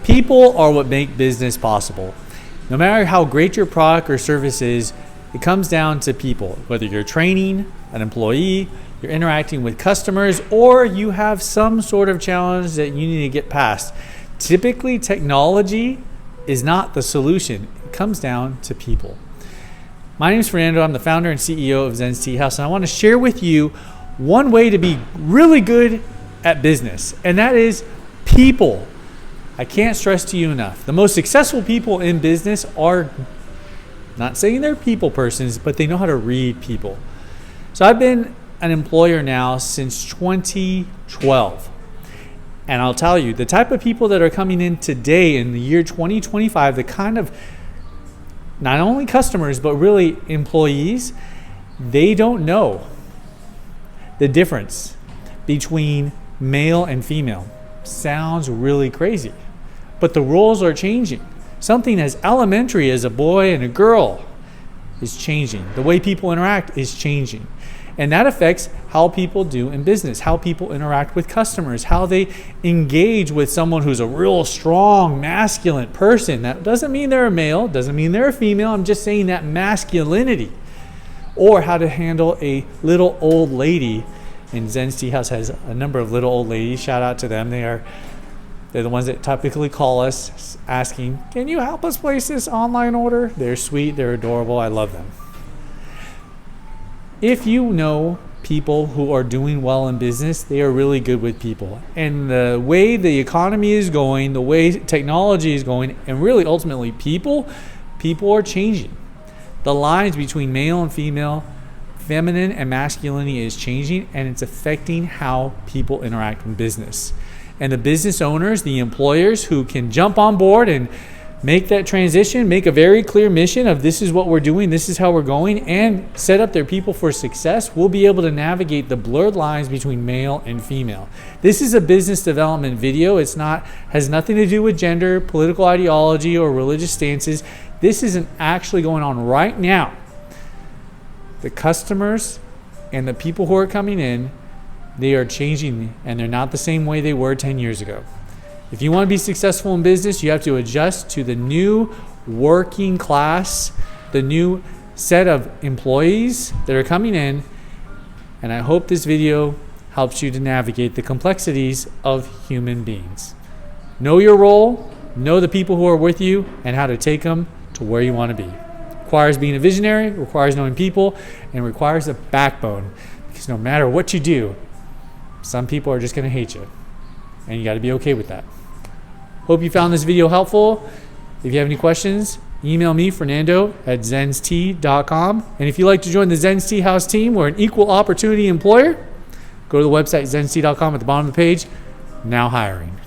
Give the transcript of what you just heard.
People are what make business possible. No matter how great your product or service is, it comes down to people. Whether you're training an employee, you're interacting with customers, or you have some sort of challenge that you need to get past. Typically, technology is not the solution. It comes down to people. My name is Fernando. I'm the founder and CEO of Zens Tea House, and I want to share with you one way to be really good at business, and that is people. I can't stress to you enough. The most successful people in business are not saying they're people persons, but they know how to read people. So I've been an employer now since 2012. And I'll tell you, the type of people that are coming in today in the year 2025, the kind of not only customers, but really employees, they don't know the difference between male and female. Sounds really crazy, but the roles are changing. Something as elementary as a boy and a girl is changing. The way people interact is changing. And that affects how people do in business, how people interact with customers, how they engage with someone who's a real strong, masculine person. That doesn't mean they're a male, doesn't mean they're a female. I'm just saying that masculinity. Or how to handle a little old lady. And Zens Tea House has a number of little old ladies. Shout out to them. They're the ones that typically call us asking, can you help us place this online order? They're sweet, they're adorable, I love them. If you know people who are doing well in business, they are really good with people. And the way the economy is going, the way technology is going, and really ultimately people are changing. The lines between male and female, feminine and masculinity is changing, and it's affecting how people interact in business. And the business owners, the employers who can jump on board and make that transition, make a very clear mission of this is what we're doing, this is how we're going, and set up their people for success, will be able to navigate the blurred lines between male and female. This is a business development video. Has nothing to do with gender, political ideology, or religious stances. This isn't actually going on right now. The customers and the people who are coming in, they are changing, and they're not the same way they were 10 years ago. If you want to be successful in business, you have to adjust to the new working class, the new set of employees that are coming in. And I hope this video helps you to navigate the complexities of human beings. Know your role, know the people who are with you, and how to take them to where you want to be. Requires being a visionary, requires knowing people, and requires a backbone. Because no matter what you do, some people are just going to hate you. And you got to be okay with that. Hope you found this video helpful. If you have any questions, email me, fernando@zenstea.com. And if you'd like to join the Zens Tea House team, we're an equal opportunity employer. Go to the website, zenstea.com, at the bottom of the page. Now hiring.